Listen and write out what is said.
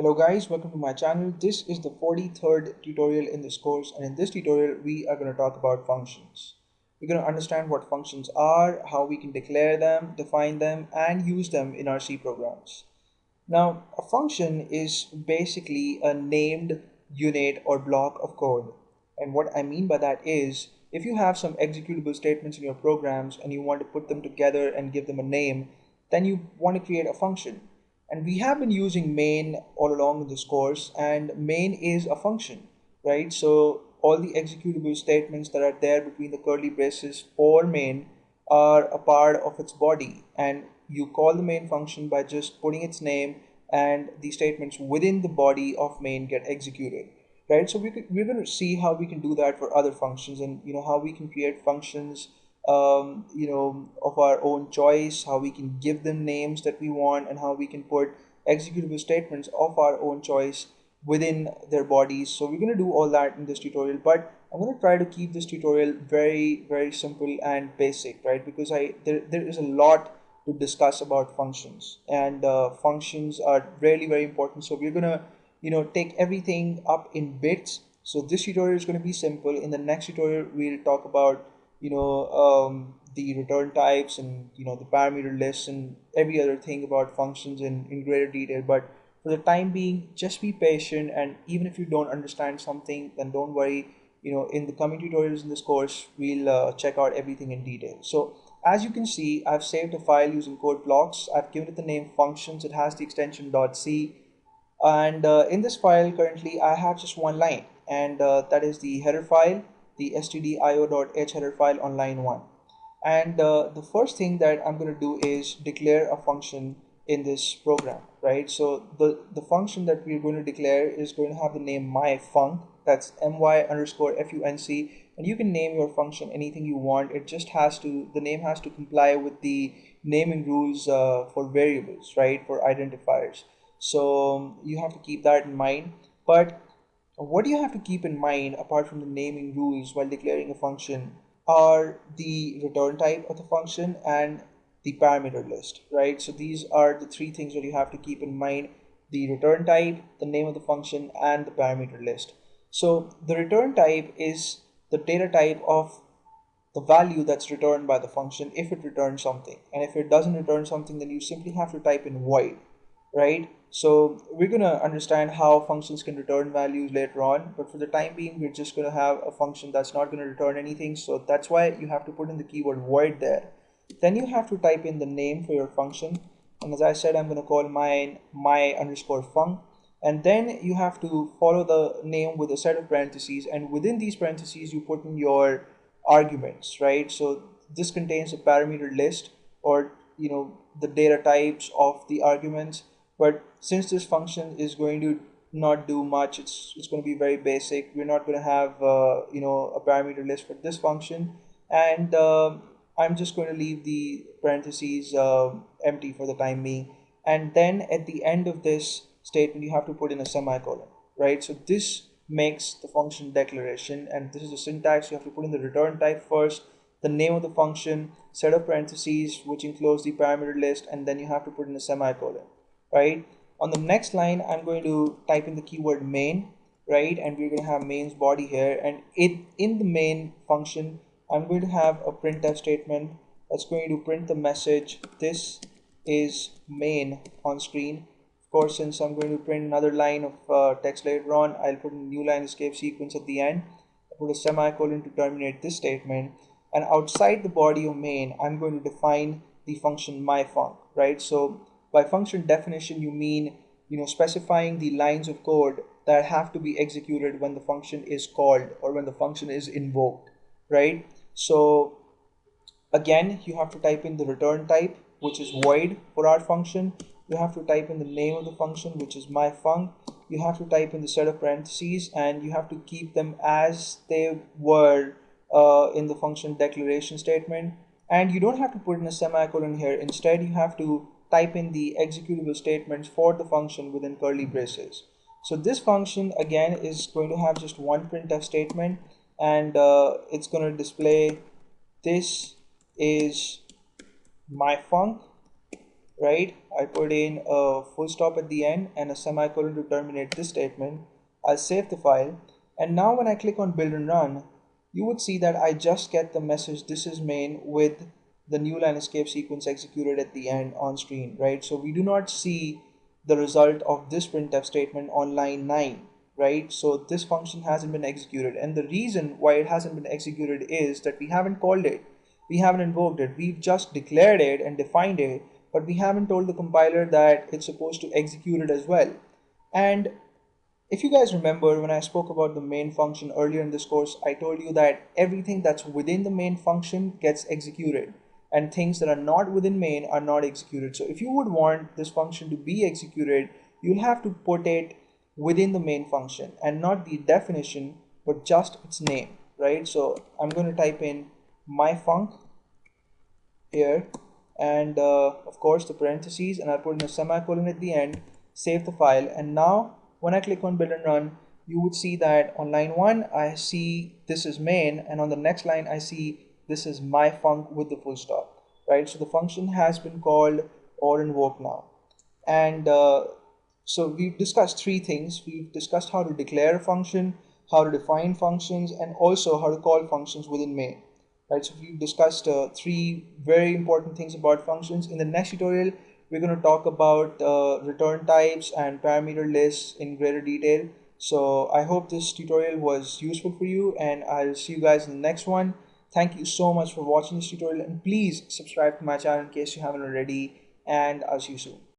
Hello guys, welcome to my channel. This is the 43rd tutorial in this course, and in this tutorial we are going to talk about functions. We're going to understand what functions are, how we can declare them, define them, and use them in our C programs. Now, a function is basically a named unit or block of code. And what I mean by that is, if you have some executable statements in your programs and you want to put them together and give them a name, then you want to create a function. And we have been using main all along in this course, and main is a function, right? So all the executable statements that are there between the curly braces for main are a part of its body, and you call the main function by just putting its name, and the statements within the body of main get executed, right? So we're going to see how we can do that for other functions, and how we can create functions of our own choice, how we can give them names that we want, and how we can put executable statements of our own choice within their bodies. So we're going to do all that in this tutorial, but I'm going to try to keep this tutorial very simple and basic, right? Because there is a lot to discuss about functions, and functions are really very important. So we're going to take everything up in bits. So this tutorial is going to be simple. In the next tutorial we'll talk about the return types, and the parameter lists, and every other thing about functions in greater detail. But for the time being, just be patient, and even if you don't understand something, then don't worry. In the coming tutorials in this course, we'll check out everything in detail. So as you can see, I've saved a file using code blocks. I've given it the name functions. It has the extension .c, and in this file currently I have just one line, and that is the header file, the stdio.h header file on line 1. And the first thing that I'm going to do is declare a function in this program, right? So the function that we're going to declare is going to have the name myfunc. That's my_func, and you can name your function anything you want. It just has to, the name has to comply with the naming rules for variables, right, for identifiers. So you have to keep that in mind. But what you have to keep in mind, apart from the naming rules while declaring a function, are the return type of the function and the parameter list, right? So these are the three things that you have to keep in mind: the return type, the name of the function, and the parameter list. So the return type is the data type of the value that's returned by the function if it returns something. And if it doesn't return something, then you simply have to type in void, right? So we're going to understand how functions can return values later on, but for the time being we're just going to have a function that's not going to return anything. So that's why you have to put in the keyword void there. Then you have to type in the name for your function, and as I said, I'm going to call mine my_func, and then you have to follow the name with a set of parentheses, and within these parentheses you put in your arguments, right? So this contains a parameter list, or the data types of the arguments. But since this function is going to not do much, it's going to be very basic. We're not going to have a parameter list for this function, and I'm just going to leave the parentheses empty for the time being. And then at the end of this statement you have to put in a semicolon, right? So this makes the function declaration, and this is the syntax. You have to put in the return type first, the name of the function, set of parentheses which includes the parameter list, and then you have to put in a semicolon, right? On the next line I'm going to type in the keyword main, right? And we're going to have main's body here, and in the main function I'm going to have a printf statement that's going to print the message this is main on screen. Of course, since I'm going to print another line of text later on, I'll put a new line escape sequence at the end. I put a semicolon to terminate this statement, and outside the body of main I'm going to define the function myfunc, right? So by function definition you mean specifying the lines of code that have to be executed when the function is called or when the function is invoked, right? So again, you have to type in the return type, which is void for our function. You have to type in the name of the function, which is myfunc. You have to type in the set of parentheses, and you have to keep them as they were in the function declaration statement. And you don't have to put in a semicolon here. Instead, you have to type in the executable statements for the function within curly braces. So this function again is going to have just one printf statement, and it's going to display this is myfunc, right? I put in a full stop at the end and a semicolon to terminate this statement. I'll save the file. And now when I click on build and run, you would see that I just get the message this is main with the new line escape sequence executed at the end on screen, right? So we do not see the result of this printf statement on line 9, right? So this function hasn't been executed, and the reason why it hasn't been executed is that we haven't called it, we haven't invoked it, we've just declared it and defined it, but we haven't told the compiler that it's supposed to execute it as well. And if you guys remember, when I spoke about the main function earlier in this course, I told you that everything that's within the main function gets executed, and things that are not within main are not executed. So if you would want this function to be executed, you'll have to put it within the main function and not the definition, but just its name, right? So I'm going to type in myfunc here, and of course the parentheses, and I'll put in a semicolon at the end, save the file. And now when I click on build and run, you would see that on line 1 I see this is main, and on the next line I see this is my func with the full stop, right? So the function has been called or invoked now. And so we've discussed three things. We've discussed how to declare a function, how to define functions, and also how to call functions within main. Right, so we've discussed three very important things about functions. In the next tutorial, we're going to talk about return types and parameter lists in greater detail. So I hope this tutorial was useful for you, and I'll see you guys in the next one. Thank you so much for watching this tutorial, and please subscribe to my channel in case you haven't already, and I'll see you soon.